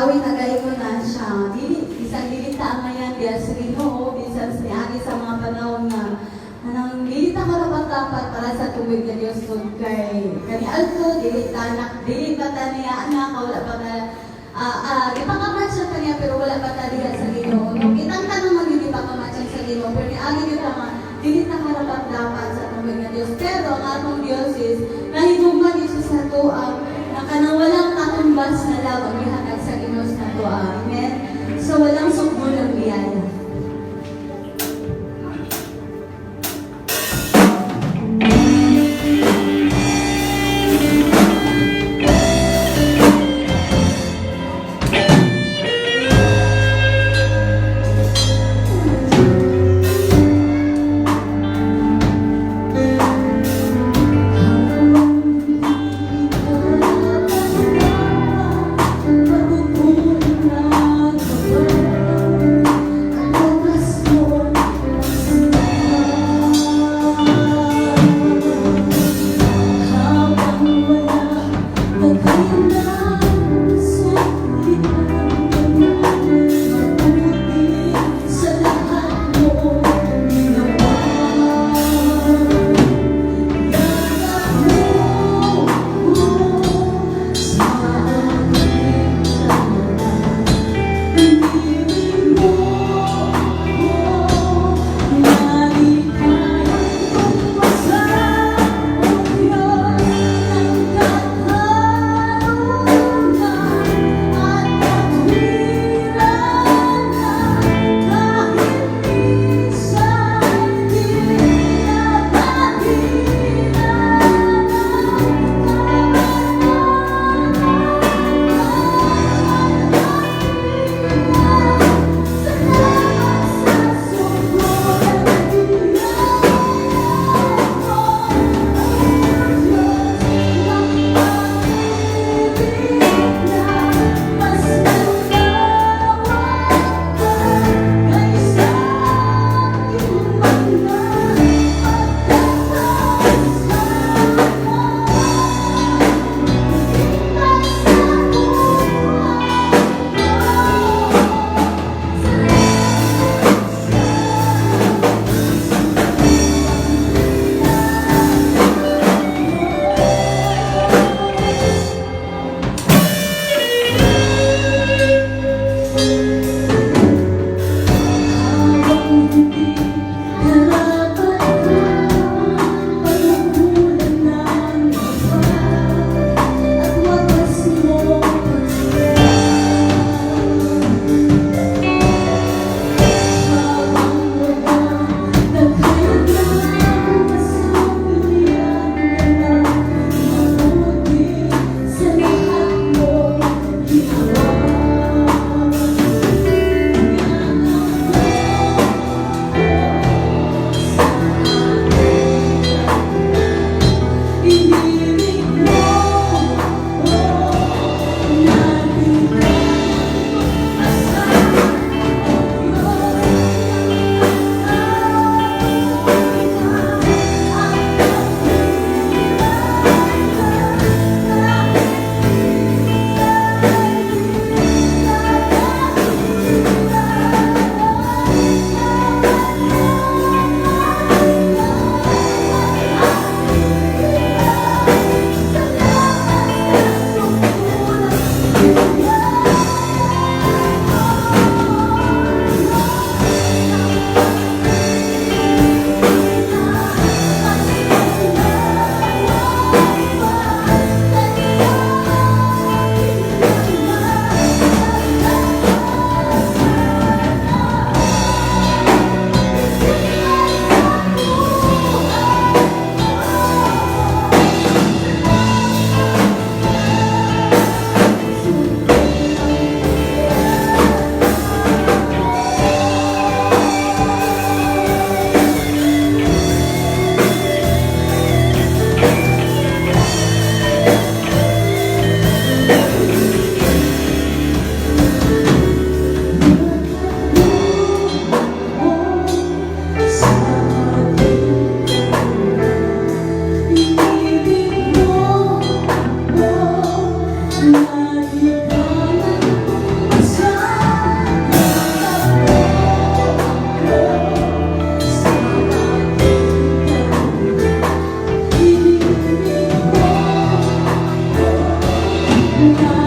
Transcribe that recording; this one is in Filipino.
awit na gayon ko na siya. Isang lilita nga yan, diya sa Ginoo, bisan siyagi sa mga panahon na anang lilita karapat-dapat para sa tuwid na Diyos kay kani alto, dilita ta niya anak, wala pa na ipakamat siya kanya pero wala pa ta diya sa Ginoo. Nung kitang tanong man yung ipakamat siya sa Ginoo, pero niagin yung tama, dilita karapat-dapat sa tuwid na Diyos. Pero ang atong Diyos is, nahinuman Diyos sa tuang, na kanang walang katumbas na love ang ihatag sa Ginoo sa tuang. Amen? So walang sukmo ng biyaya. nga